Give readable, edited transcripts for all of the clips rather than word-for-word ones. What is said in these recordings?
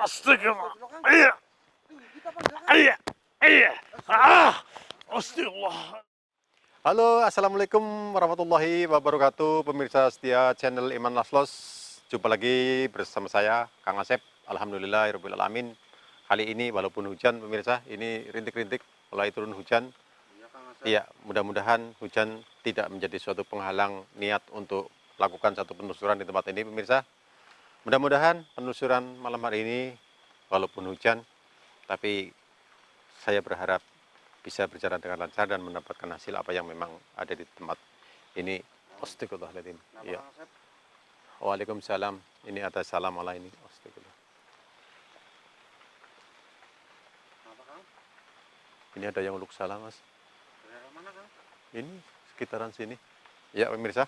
Astagfirullah. Iya. Iya. Iya. Astagfirullah. Halo, assalamualaikum warahmatullahi wabarakatuh, pemirsa setia channel Iman Laslos. Jumpa lagi bersama saya, Kang Asep. Alhamdulillahirabbil alamin. Kali ini walaupun hujan, pemirsa, ini rintik-rintik mulai turun hujan. Iya, mudah-mudahan hujan tidak menjadi suatu penghalang niat untuk lakukan satu penelusuran di tempat ini, pemirsa. Mudah-mudahan penelusuran malam hari ini, walaupun hujan, tapi saya berharap bisa berjalan dengan lancar dan mendapatkan hasil apa yang memang ada di tempat ini. Astagfirullahaladzim. Iya. Waalaikumsalam. Ini ada salam Allah ini. Astagfirullah. Ini ada yang uluk salam, Mas. Ini sekitaran sini. Ya, pemirsa.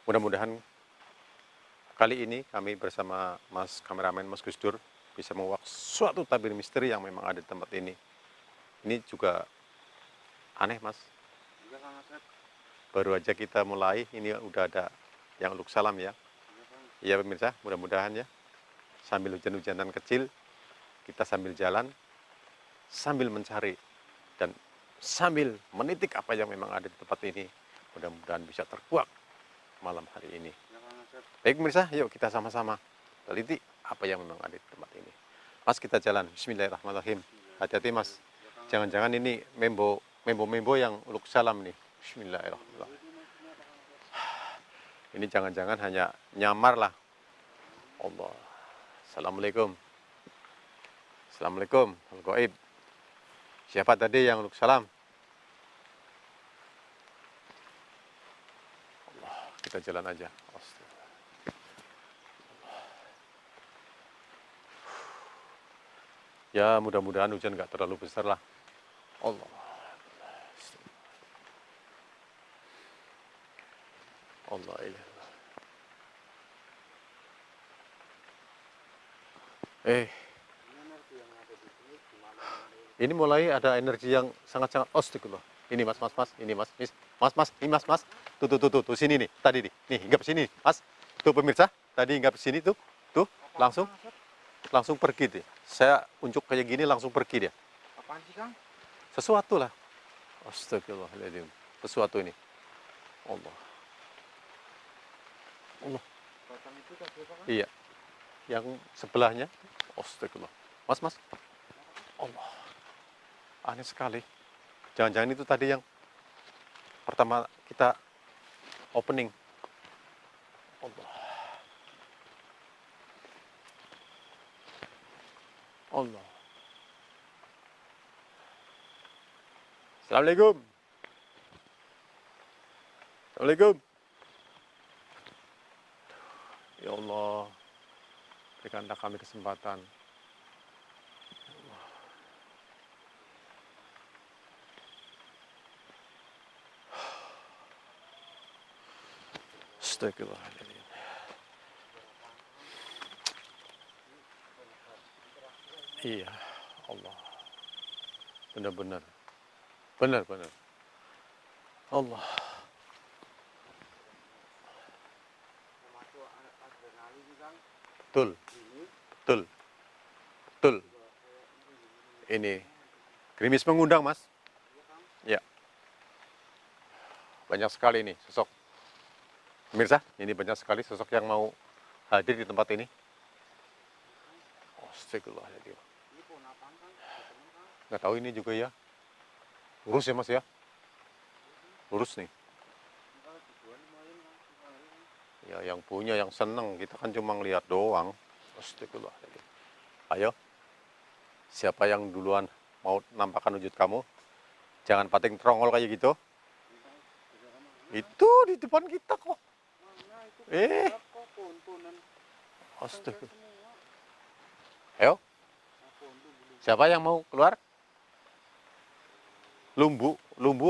Mudah-mudahan kali ini kami bersama Mas kameramen Mas Gusdur bisa membawa suatu tabir misteri yang memang ada di tempat ini. Ini juga aneh, Mas. Baru aja kita mulai, ini udah ada yang uluk salam ya. Iya pemirsa, mudah-mudahan ya. Sambil hujan-hujanan kecil, kita sambil jalan, sambil mencari, dan sambil menitik apa yang memang ada di tempat ini. Mudah-mudahan bisa terkuak malam hari ini. Baik pemirsa, yuk kita sama-sama teliti apa yang memang ada di tempat ini. Mas, kita jalan. Bismillahirrahmanirrahim. Hati-hati, Mas. Jangan-jangan ini membo yang uluk salam nih. Bismillahirrahmanirrahim. Ini jangan-jangan hanya nyamar lah. Allah. Assalamualaikum. Assalamualaikum. Al-Ghaib. Siapa tadi yang uluk salam? Allah. Kita jalan aja. Ya, mudah-mudahan hujan nggak terlalu besar lah. Allah. Allah ilah. Ini mulai ada energi yang sangat-sangat astagfirullah. Ini mas, ini mas, ini mas. Tuh, sini nih, tadi nih, hinggap sini, mas. Tuh pemirsa, tadi hinggap sini tuh, langsung pergi deh. Saya unjuk kayak gini langsung pergi dia. Apaan sih, Kang? Sesuatu lah. Astagfirullahaladzim. Sesuatu ini. Allah. Itu tadi apa, Kang? Iya. Yang sebelahnya. Astagfirullah. Mas. Allah. Aneh sekali. Jangan-jangan itu tadi yang pertama kita opening. Allah. Allah. Assalamualaikum. Assalamualaikum. Ya Allah, berikanlah kami kesempatan. Astagfirullahaladzim. Iya, Allah. Benar. Allah. Betul. Ini gerimis mengundang, Mas. Ya. Banyak sekali ini sosok. Pemirsa, ini banyak sekali sosok yang mau hadir di tempat ini. Astagfirullahaladzim. Nggak tahu ini juga ya. Lurus ya, Mas ya. Lurus nih. Ya, yang punya, yang seneng. Kita kan cuma ngeliat doang. Astagfirullahaladzim. Ayo. Siapa yang duluan mau nampakkan wujud kamu? Jangan pating terongol kayak gitu. Itu di depan kita kok. Astagfirullah. Ayo. Siapa yang mau keluar? Lumbu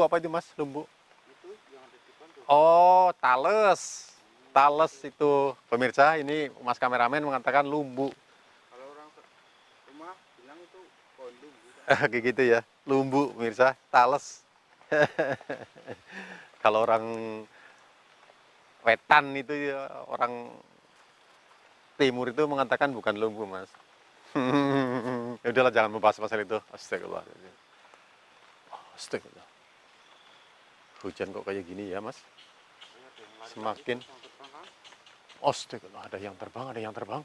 apa itu, Mas? Lumbu. Oh, tales. Tales itu, pemirsa, ini Mas kameramen mengatakan lumbu. Kalau orang rumah bilang itu pohon lumbu. Kayak gitu ya, lumbu, pemirsa, tales. Kalau orang wetan itu ya, orang timur itu mengatakan bukan lumbu, Mas. Ya udahlah, jangan membahas masalah itu. Astagfirullah. Astagfirullah. Hujan kok kayak gini ya, Mas? Semakin. Astagfirullah, ada yang terbang, ada yang terbang.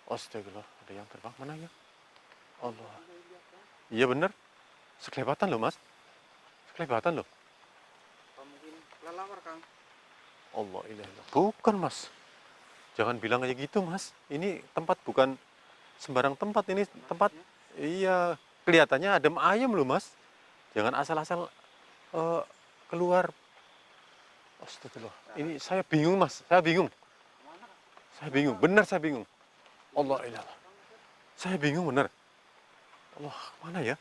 Astagfirullah, ada yang terbang. Mana ya? Allah. Iya bener. Sekelebatan loh, Mas. Sekelebatan loh. Apa mungkin kelelawar, Kang? Allah ilah. Bukan, Mas. Jangan bilang kayak gitu, Mas. Ini tempat bukan sembarang tempat. Ini tempat, iya, kelihatannya adem ayem loh, Mas. Jangan asal-asal keluar. Astagfirullah. Ini saya bingung, Mas. Saya bingung. Saya bingung. Benar saya bingung. Allah ilah. Saya bingung benar. Allah, mana ya?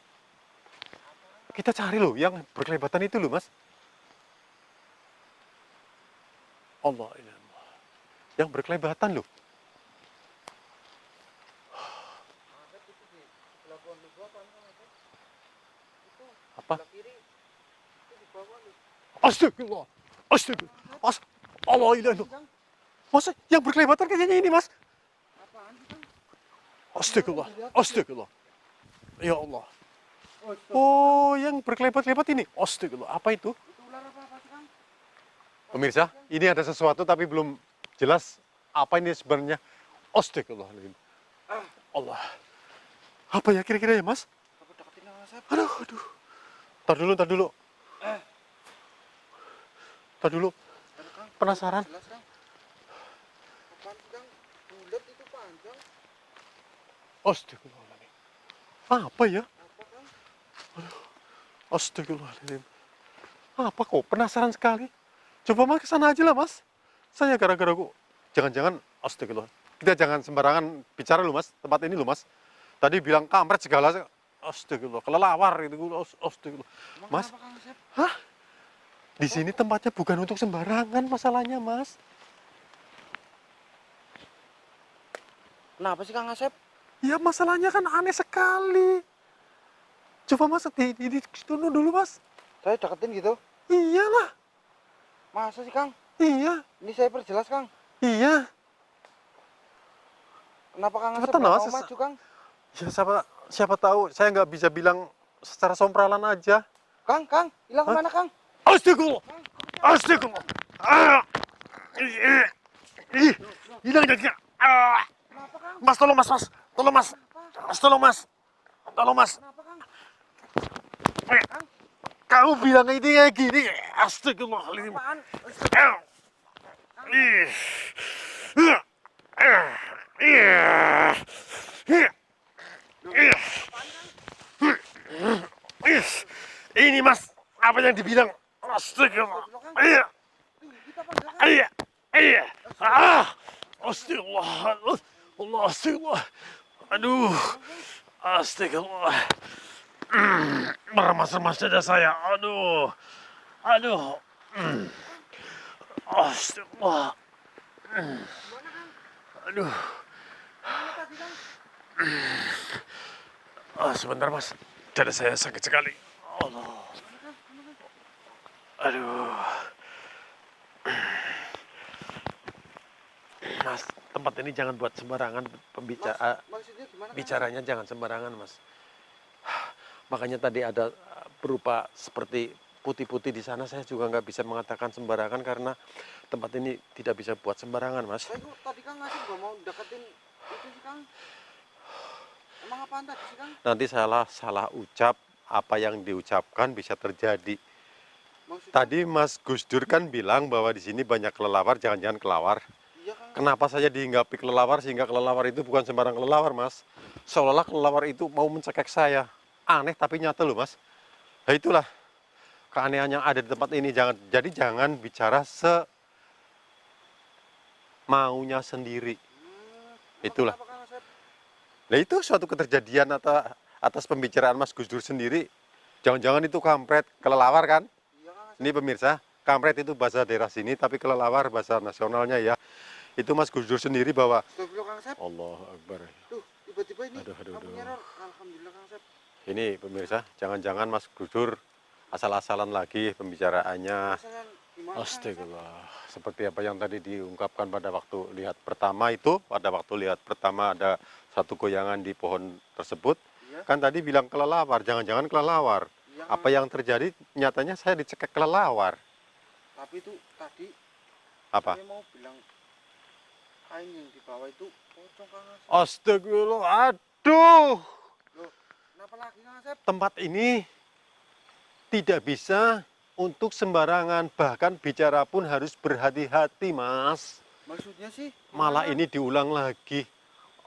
Kita cari loh yang berkelebatan itu loh, Mas. Allah ilah. Yang berkelebatan loh. Apa? Astagfirullah. Astagfirullah. Allah ilah. Masa yang berkelebatan kayaknya ini, Mas? Astagfirullah. Astagfirullah. Ya Allah. Oh, yang berkelebat-kelebat ini. Astagfirullah. Apa itu? Pemirsa, ini ada sesuatu tapi belum jelas apa ini sebenarnya. Astagfirullahaladzim. Allah. Apa ya kira-kira ya, Mas? Aduh, aduh. Tar dulu. Tar dulu. Penasaran. Astagfirullahaladzim. Apa ya? Astagfirullahaladzim. Apa kok? Penasaran sekali. Coba Mas kesana aja lah, Mas. Saya gara-gara kok. Jangan-jangan, astagfirullah. Kita jangan sembarangan bicara loh, Mas. Tempat ini loh, Mas. Tadi bilang kampret segala. Astagfirullah. Kelelawar itu. Astagfirullah. Mas. Hah? Di sini tempatnya bukan untuk sembarangan masalahnya, Mas. Kenapa sih, Kang Asep? Ya masalahnya kan aneh sekali. Coba Mas, di tunggu dulu, Mas. Saya deketin gitu. Iyalah. Masa sih, Kang? Iya. Ini saya perjelas, Kang. Iya. Kenapa Kang Asep Cepetan, nggak Mas. mau maju, Kang? Ya siapa tahu. Saya nggak bisa bilang secara sompralan aja. Kang, hilang Hah? kemana, Kang? Astagfirullah. Astagfirullah. Ah. Ih, hilang jadinya. Ah. Kenapa, Kang? Mas, tolong Mas. Tolong Mas. Mas, tolong Mas. Tolong Mas. Kenapa, Kang? Kamu bilang ini kayak gini. Astagfirullahaladzim. Apaan? Ih. Ih. Ini Mas, apa yang dibilang? Astagfirullah. Iya. Iya. Iya. Ah. Astagfirullah. Allah, astagfirullah. Aduh. Astagfirullah. Meremas-remas dada saya. Aduh. Astagfirullah. Aduh. Sebentar Mas, dada saya sakit sekali. Allah. Aduh. Mas, tempat ini jangan buat sembarangan Maksudnya gimana, Kang? bicaranya jangan sembarangan, Mas. Makanya tadi ada berupa seperti putih-putih di sana, saya juga nggak bisa mengatakan sembarangan karena tempat ini tidak bisa buat sembarangan, Mas. Saya kok tadi Kang Asep nggak mau deketin itu sih, Kang. Emang apaan tadi sih, Kang? Nanti salah ucap, apa yang diucapkan bisa terjadi. Maksudnya, Tadi Mas Gus Dur kan bilang bahwa di sini banyak kelelawar, jangan-jangan kelawar. iya, Kang. Kenapa saya dihinggapi kelelawar sehingga kelelawar itu bukan sembarang kelelawar, Mas? Seolah-olah kelelawar itu mau mencekik saya. Aneh tapi nyata loh, Mas. Nah itulah keanehan yang ada di tempat ini. Jangan bicara maunya sendiri. Itulah. Kenapa, Kang Asep? Nah itu suatu keterjadian atas pembicaraan Mas Gus Dur sendiri. Jangan-jangan itu kampret, kelelawar kan? Iya, Kang Asep. Ini pemirsa, kampret itu bahasa daerah sini, tapi kelelawar bahasa nasionalnya ya. Itu Mas Gus Dur sendiri bahwa Astagfirullah, Kang Asep. Allahu Akbar. Tuh, tiba-tiba ini Aduh. lampu nyeror. Alhamdulillah, Kang Asep. Ini pemirsa, jangan-jangan Mas Gus Dur asal-asalan lagi pembicaraannya. Masalah gimana, Kang Asep? Astagfirullah. Seperti apa yang tadi diungkapkan pada waktu lihat pertama itu, pada waktu lihat pertama ada satu goyangan di pohon tersebut. Iya. Kan tadi bilang kelelawar, jangan-jangan kelelawar. Iya, Apa yang terjadi? Nyatanya saya dicekek kelelawar. Tapi itu tadi Apa? saya mau bilang kain yang di bawah itu pocong Kang Asep. Astagfirullah, aduh. Loh, kenapa lagi Kang Asep? Tempat ini tidak bisa untuk sembarangan, bahkan bicara pun harus berhati-hati, Mas. Maksudnya sih? Malah gimana? ini diulang lagi.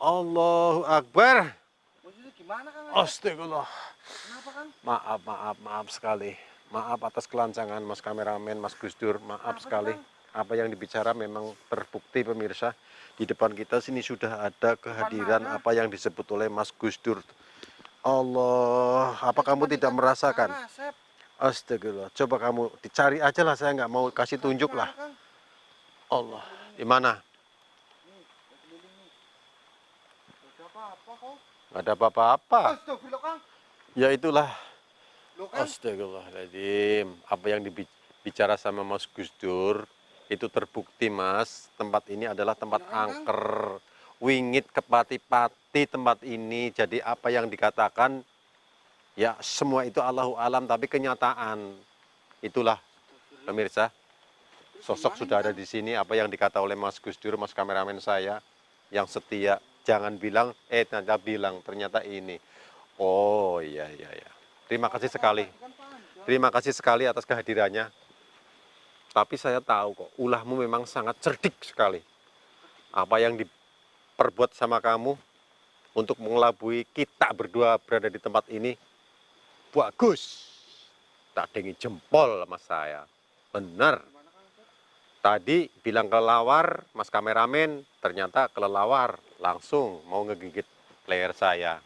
Allahu Akbar. Maksudnya gimana Kang Asep? Astagfirullah. Kenapa Kang? Maaf sekali. Maaf atas kelancangan Mas kameramen, Mas Gusdur. Maaf Kenapa, sekali. Bang? Apa yang dibicara memang terbukti pemirsa. Di depan kita sini sudah ada kehadiran mana? apa yang disebut oleh Mas Gusdur. Allah, apa kamu Cuma tidak dikasih merasakan? Kang Asep. Astagfirullah. Coba kamu dicari aja lah, saya nggak mau kasih tunjuk lah. Kang? Allah, di mana? Nih, keliling nih. Gak ada apa-apa kok. Nggak ada apa-apa. Astagfirullah Kang. Ya itulah. Loh Kang. Astagfirullahaladzim. Apa yang dibicara sama Mas Gusdur itu terbukti, Mas. Tempat ini adalah tempat Beneran, Kang? angker. Wingit kepati-pati tempat ini. Jadi apa yang dikatakan, ya semua itu Allahu alam, tapi kenyataan. Itulah pemirsa. Sosok sudah ada di sini. Apa yang dikata oleh Mas Gusdur, Mas kameramen saya yang setia. Jangan bilang, ternyata bilang, ternyata ini. Oh iya. Terima kasih sekali. Terima kasih sekali atas kehadirannya. Tapi saya tahu kok, ulahmu memang sangat cerdik sekali. Apa yang diperbuat sama kamu untuk mengelabui kita berdua berada di tempat ini, bagus. Tak dengi jempol sama saya. Benar. Tadi bilang kelelawar, Mas kameramen, ternyata kelelawar. Langsung mau ngegigit leher saya.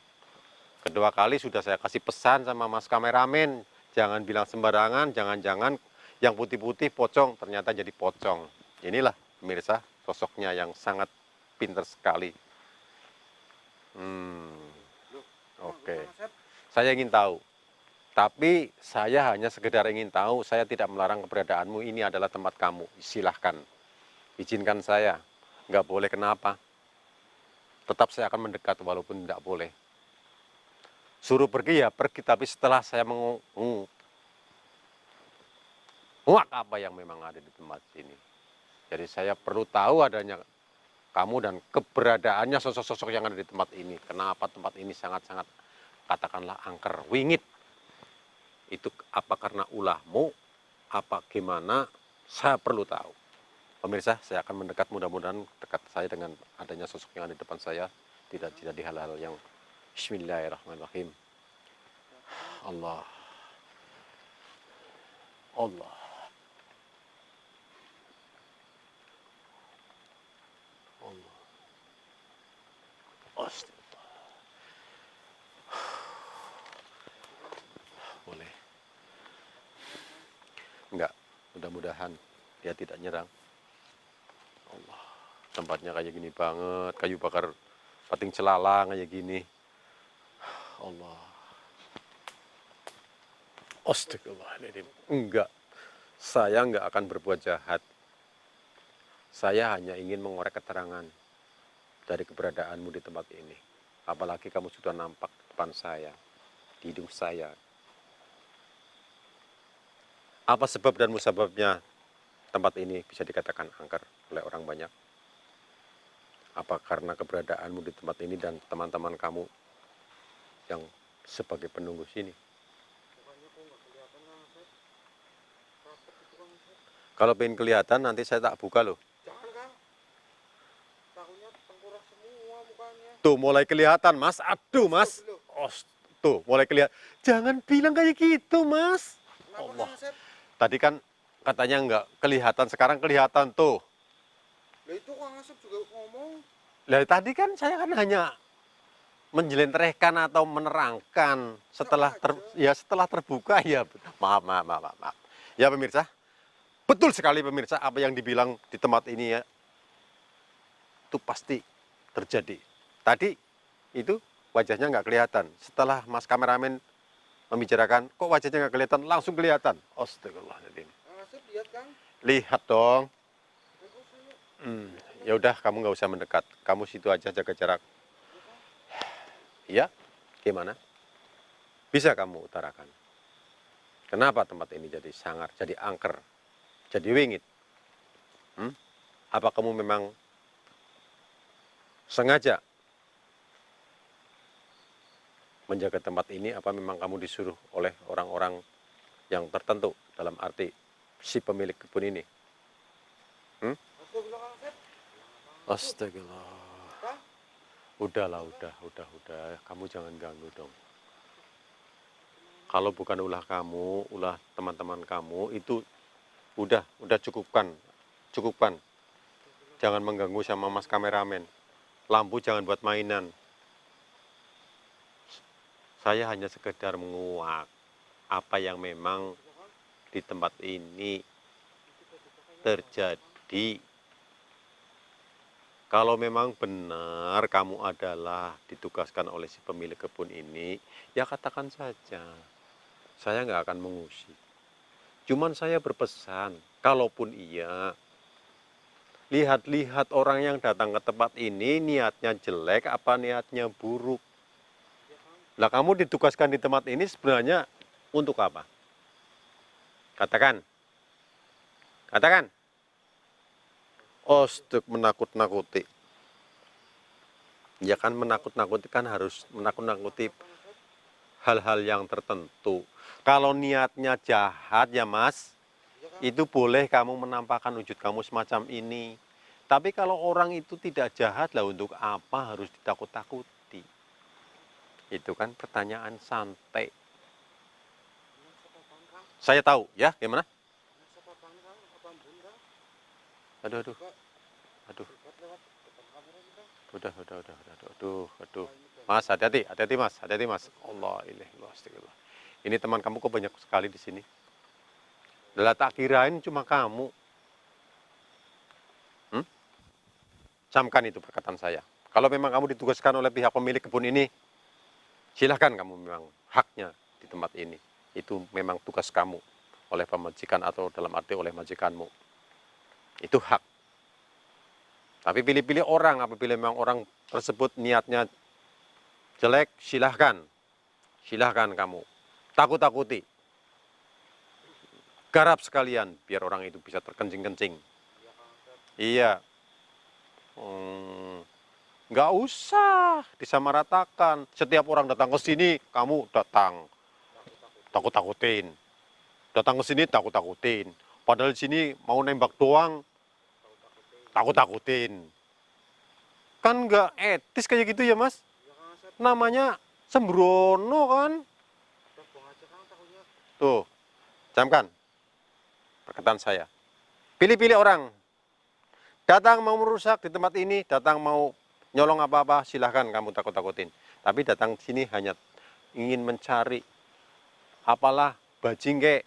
Kedua kali sudah saya kasih pesan sama Mas kameramen, jangan bilang sembarangan, jangan-jangan yang putih-putih pocong, ternyata jadi pocong. Inilah pemirsa, sosoknya yang sangat pintar sekali. Oke. Saya ingin tahu, tapi saya hanya sekedar ingin tahu, saya tidak melarang keberadaanmu, ini adalah tempat kamu, silahkan. Izinkan saya, nggak boleh kenapa. Tetap saya akan mendekat walaupun tidak boleh. Suruh pergi ya pergi, tapi setelah saya menguak apa yang memang ada di tempat ini. Jadi saya perlu tahu adanya kamu dan keberadaannya sosok-sosok yang ada di tempat ini. Kenapa tempat ini sangat-sangat katakanlah angker, wingit. Itu apa karena ulahmu, apa gimana, saya perlu tahu. Pemirsa, saya akan mendekat, mudah-mudahan dekat saya dengan adanya sosok yang ada di depan saya. Tidak di hal-hal yang Bismillahirrahmanirrahim. Allah. Allah. Allah. Astagfirullah. Boleh. Enggak, mudah-mudahan dia tidak nyerang. Allah. Tempatnya kayak gini banget, kayu bakar pating celalang kayak gini. Allah. Astagfirullahaladzim. Enggak. Saya enggak akan berbuat jahat. Saya hanya ingin mengorek keterangan dari keberadaanmu di tempat ini. Apalagi kamu sudah nampak di depan saya, di hidung saya. Apa sebab dan musababnya tempat ini bisa dikatakan angker oleh orang banyak? Apa karena keberadaanmu di tempat ini dan teman-teman kamu yang sebagai penunggu sini? Kalau pengen kelihatan nanti saya tak buka loh. Jangan Kang. Takutnya tengkurap semua mukanya. Tuh mulai kelihatan Mas. Aduh Mas. Oh, tuh mulai kelihatan. Jangan bilang kayak gitu Mas. Kenapa Allah. Kang Asep? Tadi kan katanya enggak kelihatan, sekarang kelihatan tuh. Lah itu Kang Asep juga ngomong. Lah tadi kan saya kan hanya menjelentrehkan atau menerangkan setelah setelah terbuka ya. Maaf. Ya pemirsa. Betul sekali pemirsa apa yang dibilang di tempat ini ya. Itu pasti terjadi. Tadi itu wajahnya nggak kelihatan. Setelah Mas kameramen membicarakan, kok wajahnya nggak kelihatan? Langsung kelihatan. Astagfirullahaladzim. Kang Asep lihat Kang. Lihat dong. Bagus ini. Ya udah kamu nggak usah mendekat. Kamu situ aja jaga jarak. Iya, gimana? Bisa kamu utarakan. Kenapa tempat ini jadi sangar, jadi angker, jadi wingit? Apa kamu memang sengaja menjaga tempat ini? Apa memang kamu disuruh oleh orang-orang yang tertentu dalam arti si pemilik kebun ini? Astagfirullah, Kang Asep. Astagfirullah. Kang, Udahlah, udah. Kamu jangan ganggu dong. Kalau bukan ulah kamu, ulah teman-teman kamu, itu udah cukupkan. Jangan mengganggu sama mas kameramen. Lampu jangan buat mainan. Saya hanya sekedar menguak apa yang memang di tempat ini terjadi. Kalau memang benar kamu adalah ditugaskan oleh si pemilik kebun ini, ya katakan saja. Saya nggak akan mengusik. Cuman saya berpesan, kalaupun iya, lihat-lihat orang yang datang ke tempat ini niatnya jelek apa niatnya buruk. Lah kamu ditugaskan di tempat ini sebenarnya untuk apa? Katakan. Ostek menakut-nakuti. Ya kan menakut-nakuti kan harus menakut-nakuti hal-hal yang tertentu. Kalau niatnya jahat ya mas, itu boleh kamu menampakkan wujud kamu semacam ini. Tapi kalau orang itu tidak jahat lah untuk apa harus ditakut-takuti? Itu kan pertanyaan santai. Saya tahu ya, gimana? Aduh. Aduh. Mas, hati-hati mas. Allah ilahi astagfirullah. Ini teman kamu kok banyak sekali di sini. Lah tak kirain cuma kamu. Camkan itu perkataan saya. Kalau memang kamu ditugaskan oleh pihak pemilik kebun ini, silahkan kamu memang haknya di tempat ini. Itu memang tugas kamu oleh pemajikan atau dalam arti oleh majikanmu. Itu hak. Tapi pilih-pilih orang, apabila memang orang tersebut niatnya jelek, silahkan kamu. Takut-takuti. Garap sekalian, biar orang itu bisa terkencing-kencing. Iya. Nggak usah disamaratakan. Setiap orang datang ke sini, kamu datang. Takut-takutin. Datang ke sini, takut-takutin. Padahal di sini mau nembak doang, takut-takutin. Kan nggak etis kayak gitu ya mas? Namanya sembrono kan? Tuh, camkan perkataan saya. Pilih-pilih orang. Datang mau merusak di tempat ini, datang mau nyolong apa-apa, silahkan kamu takut-takutin. Tapi datang sini hanya ingin mencari apalah bajingke,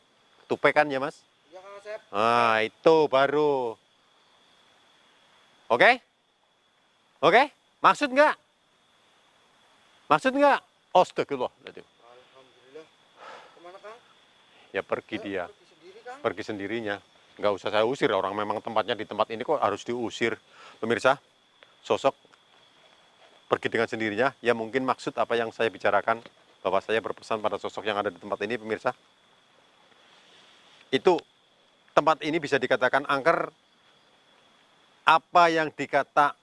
tupekan ya mas? iya Kang Asep. Nah itu baru. Oke? Maksud nggak? Astagfirullah. Alhamdulillah. Kemana Kang? Ya pergi dia. Pergi sendiri Kang. Pergi sendirinya. Nggak usah saya usir, orang memang tempatnya di tempat ini kok harus diusir. Pemirsa, sosok pergi dengan sendirinya, ya mungkin maksud apa yang saya bicarakan, bahwa saya berpesan pada sosok yang ada di tempat ini, pemirsa. Itu, tempat ini bisa dikatakan angker, apa yang dikata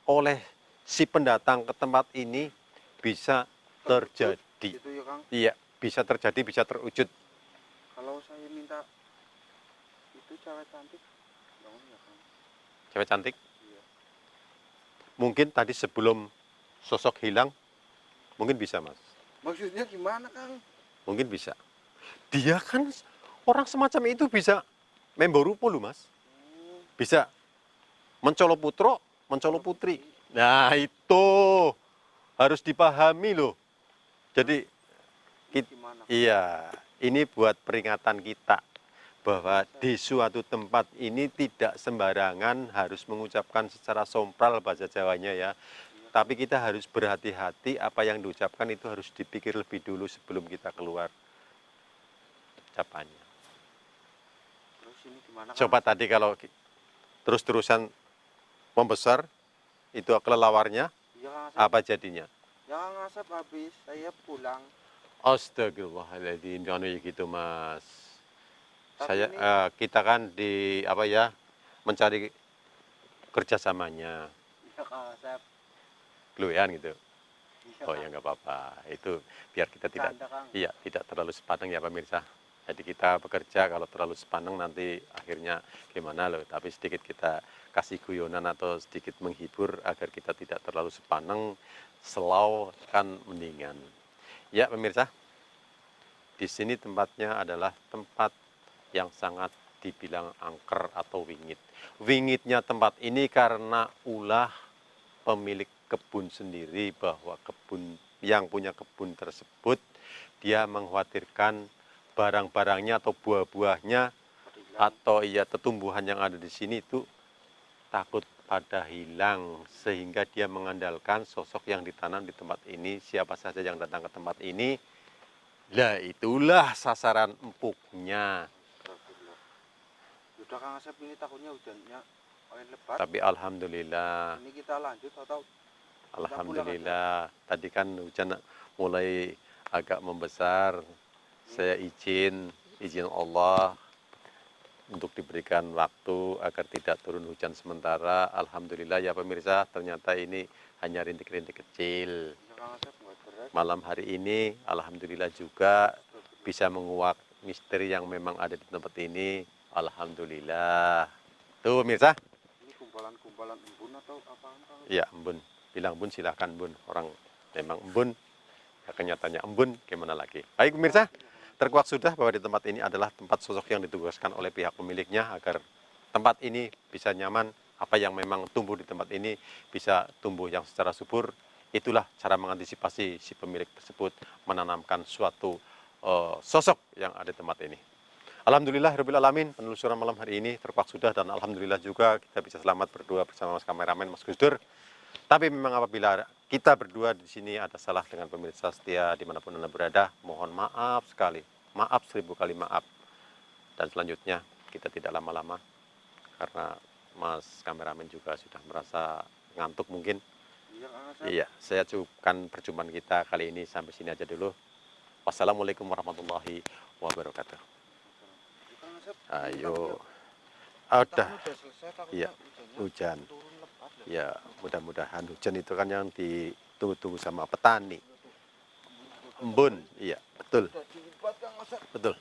oleh si pendatang ke tempat ini bisa terjadi. Gitu ya Kang. Iya, bisa terjadi, bisa terwujud. Kalau saya minta itu cewek cantik, dong ya Kang. Cewek cantik. Iya. Mungkin tadi sebelum sosok hilang, mungkin bisa mas. Maksudnya gimana Kang? Mungkin bisa. Dia kan orang semacam itu bisa memborupo loh mas. Bisa mencolok putro, mencolok putri. Nah itu harus dipahami loh. Jadi Gimana? iya, ini buat peringatan kita bahwa di suatu tempat ini tidak sembarangan harus mengucapkan secara sompral bahasa Jawanya ya. Tapi kita harus berhati-hati, apa yang diucapkan itu harus dipikir lebih dulu sebelum kita keluar ucapannya. Terus ini gimana Kang? Coba tadi kalau terus-terusan membesar, itu kelelawarnya, Iya Kang Asep. apa jadinya? Ya Kang Asep habis saya pulang. Astagfirullahaladzim, jangan gitu mas. Tapi Saya ini kita kan di apa ya mencari kerjasamanya, ya Kang Asep. keluyan gitu. Iya, Oh Kang. ya nggak apa-apa. Itu biar kita tidak, Canda, Kang. iya tidak terlalu sepaneng ya pemirsa. Jadi kita bekerja kalau terlalu sepaneng nanti akhirnya gimana loh. Tapi sedikit kita kasih guyonan atau sedikit menghibur agar kita tidak terlalu sepaneng, slow kan mendingan. Ya pemirsa, di sini tempatnya adalah tempat yang sangat dibilang angker atau wingit. Wingitnya tempat ini karena ulah pemilik kebun sendiri bahwa kebun yang punya kebun tersebut dia mengkhawatirkan barang-barangnya atau buah-buahnya atau ya tumbuhan yang ada di sini itu takut pada hilang sehingga dia mengandalkan sosok yang ditanam di tempat ini. Siapa saja yang datang ke tempat ini, lah itulah sasaran empuknya. Astagfirullah. Udah Kang Asep, ini takutnya hujannya makin lebat. Tapi alhamdulillah, Ini kita lanjut atau alhamdulillah tadi kan hujan mulai agak membesar. Saya izin Allah untuk diberikan waktu agar tidak turun hujan sementara. Alhamdulillah ya pemirsa, ternyata ini hanya rintik-rintik kecil. ya Kang Asep nggak berat. Malam hari ini alhamdulillah juga bisa menguak misteri yang memang ada di tempat ini. Alhamdulillah. Tuh pemirsa, Ini kumpalan-kumpalan embun atau apaan Kang Asep? ya embun. Bilang embun silahkan embun. Orang memang embun, ya kenyataannya embun, gimana lagi. Baik pemirsa, terkuak sudah bahwa di tempat ini adalah tempat sosok yang ditugaskan oleh pihak pemiliknya agar tempat ini bisa nyaman. Apa yang memang tumbuh di tempat ini bisa tumbuh yang secara subur. Itulah cara mengantisipasi si pemilik tersebut menanamkan suatu sosok yang ada di tempat ini. Alhamdulillah, Rabbil Alamin, penelusuran malam hari ini terkuak sudah dan alhamdulillah juga kita bisa selamat berdua bersama mas kameramen, Mas Gusdur. Tapi memang apabila kita berdua di sini ada salah dengan pemirsa setia dimanapun Anda berada, mohon maaf sekali. Maaf 1000 kali maaf. Dan selanjutnya kita tidak lama-lama karena Mas kameramen juga sudah merasa ngantuk mungkin. Iya Kang Asep. Iya, saya cukupkan perjumpaan kita kali ini sampai sini aja dulu. Wassalamualaikum warahmatullahi wabarakatuh. Ya, Kang Asep. Ayo. Udah Udah, selesai takutnya iya, hujannya hujan. turun lebat loh. Ya, mudah-mudahan hujan itu kan yang ditunggu-tunggu sama petani. Embun, iya, betul, Udah dibuat Kang Asep. betul.